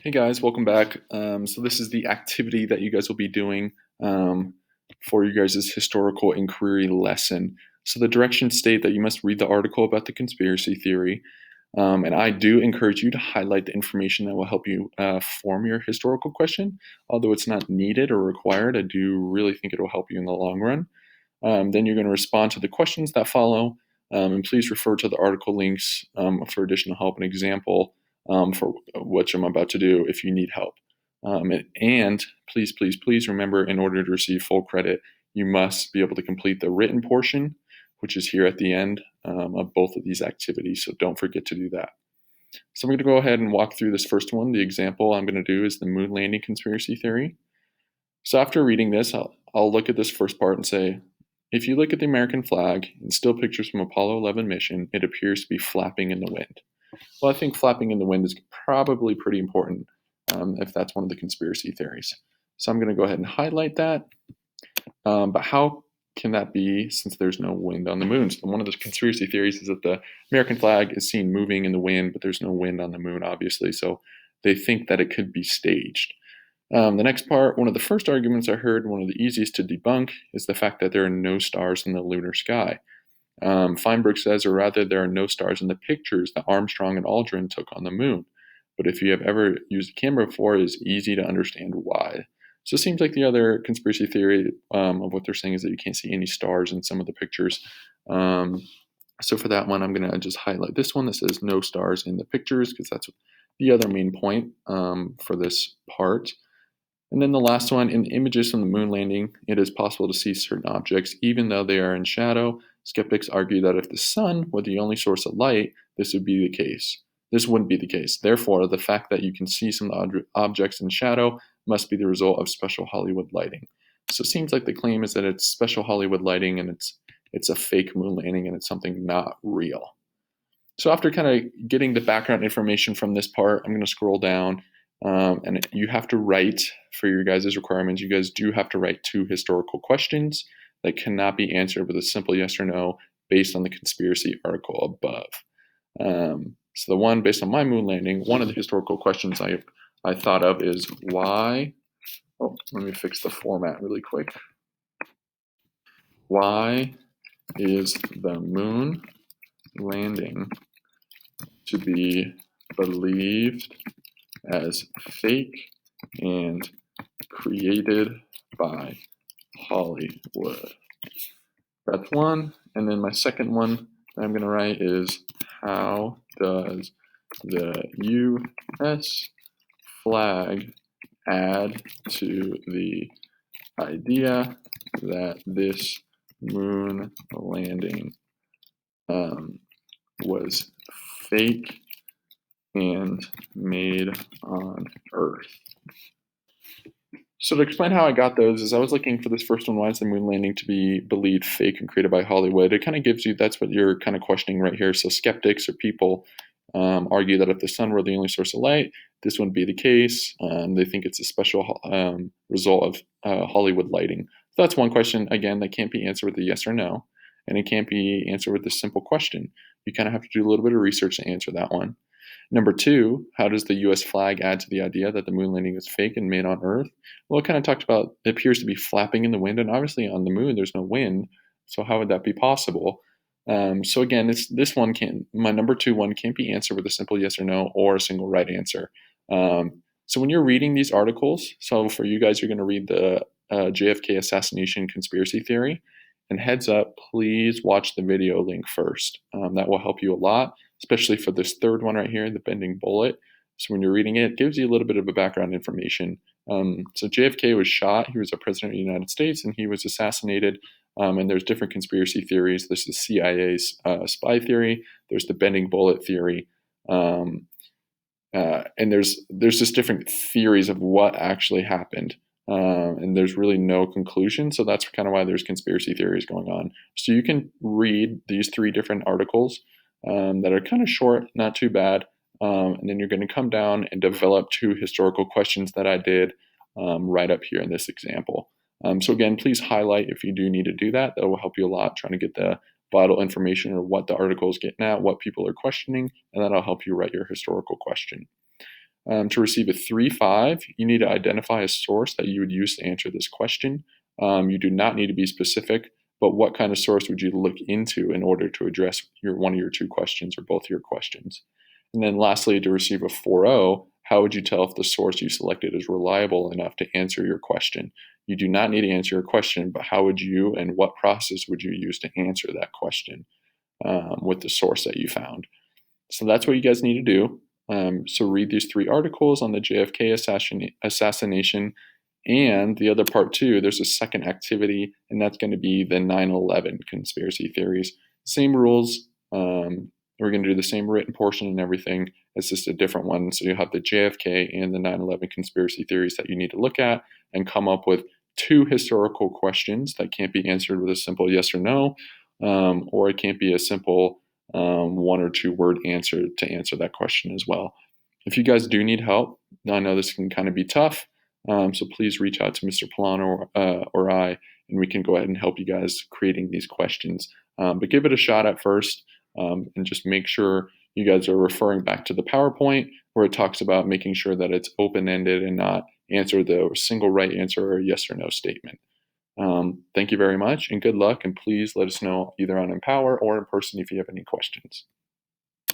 Hey guys, welcome back. So this is the activity that you guys will be doing for you guys' historical inquiry lesson. So the directions state that you must read the article about the conspiracy theory, and I do encourage you to highlight the information that will help you form your historical question. Although it's not needed or required, I do really think it will help you in the long run. Then you're going to respond to the questions that follow, and please refer to the article links for additional help and example for what I'm about to do if you need help. And please, please, please remember, in order to receive full credit, you must be able to complete the written portion, which is here at the end of both of these activities. So don't forget to do that. So I'm going to go ahead and walk through this first one. The example I'm going to do is the moon landing conspiracy theory. So after reading this, I'll look at this first part and say, if you look at the American flag and still pictures from Apollo 11 mission, it appears to be flapping in the wind. Well, I think flapping in the wind is probably pretty important if that's one of the conspiracy theories. So I'm going to go ahead and highlight that. But how can that be since there's no wind on the moon? So one of the conspiracy theories is that the American flag is seen moving in the wind, but there's no wind on the moon, obviously. So they think that it could be staged. The next part, one of the first arguments I heard, one of the easiest to debunk, is the fact that there are no stars in the lunar sky. Feinberg says, or rather, there are no stars in the pictures that Armstrong and Aldrin took on the moon. But if you have ever used a camera before, it is easy to understand why. So it seems like the other conspiracy theory of what they're saying is that you can't see any stars in some of the pictures. So for that one, I'm going to just highlight this one that says no stars in the pictures, because that's the other main point for this part. And then the last one, in images from the moon landing, it is possible to see certain objects even though they are in shadow. Skeptics argue that if the sun were the only source of light, this would be the case. This wouldn't be the case. Therefore, the fact that you can see some objects in shadow must be the result of special Hollywood lighting. So it seems like the claim is that it's special Hollywood lighting and it's a fake moon landing and it's something not real. So after kind of getting the background information from this part, I'm going to scroll down. And you have to write for your guys' requirements. You guys do have to write 2 historical questions that cannot be answered with a simple yes or no based on the conspiracy article above. So the one based on my moon landing, one of the historical questions I thought of is why. Oh, let me fix the format really quick. Why is the moon landing to be believed as fake and created by Hollywood? That's one. And then my second one that I'm going to write is, how does the U.S. flag add to the idea that this moon landing was fake and made on Earth? So to explain how I got those is I was looking for this first one, why is the moon landing to be believed fake and created by Hollywood? It kind of gives you, that's what you're kind of questioning right here. So skeptics or people argue that if the sun were the only source of light, this wouldn't be the case. They think it's a special result of Hollywood lighting. So that's one question, again, that can't be answered with a yes or no. And it can't be answered with a simple question. You kind of have to do a little bit of research to answer that one. Number 2, how does the U.S. flag add to the idea that the moon landing is fake and made on Earth? Well, it kind of talked about it appears to be flapping in the wind, and obviously on the moon there's no wind, so how would that be possible? So again, this one can't. My number 2 one can't be answered with a simple yes or no or a single right answer. So when you're reading these articles, so for you guys, you're going to read the JFK assassination conspiracy theory. And heads up, please watch the video link first. That will help you a lot, especially for this third one right here, the bending bullet. So when you're reading it, it gives you a little bit of a background information. So JFK was shot. He was a president of the United States, and he was assassinated. And there's different conspiracy theories. There's the CIA's spy theory. There's the bending bullet theory. And there's just different theories of what actually happened. And there's really no conclusion. So that's kind of why there's conspiracy theories going on. So you can read these 3 different articles that are kind of short, not too bad. And then you're going to come down and develop 2 historical questions that I did right up here in this example. So again, please highlight if you do need to do that. That will help you a lot trying to get the vital information or what the article is getting at, what people are questioning, and that'll help you write your historical question. To receive a 3-5, you need to identify a source that you would use to answer this question. You do not need to be specific, but what kind of source would you look into in order to address one of your two questions or both your questions? And then lastly, to receive a 4-0, how would you tell if the source you selected is reliable enough to answer your question? You do not need to answer your question, but how would you and what process would you use to answer that question with the source that you found? So that's what you guys need to do. So read these 3 articles on the JFK assassination. And the other part too, there's a second activity, and that's going to be the 9/11 conspiracy theories. Same rules. We're going to do the same written portion and everything. It's just a different one. So you have the JFK and the 9/11 conspiracy theories that you need to look at and come up with 2 historical questions that can't be answered with a simple yes or no, or it can't be a simple 1 or 2 word answer to answer that question as well. If you guys do need help, I know this can kind of be tough, so please reach out to Mr. Polano or I, and we can go ahead and help you guys creating these questions. But give it a shot at first, and just make sure you guys are referring back to the PowerPoint where it talks about making sure that it's open-ended and not answer the single right answer or yes or no statement. Thank you very much and good luck. And please let us know either on Empower or in person if you have any questions.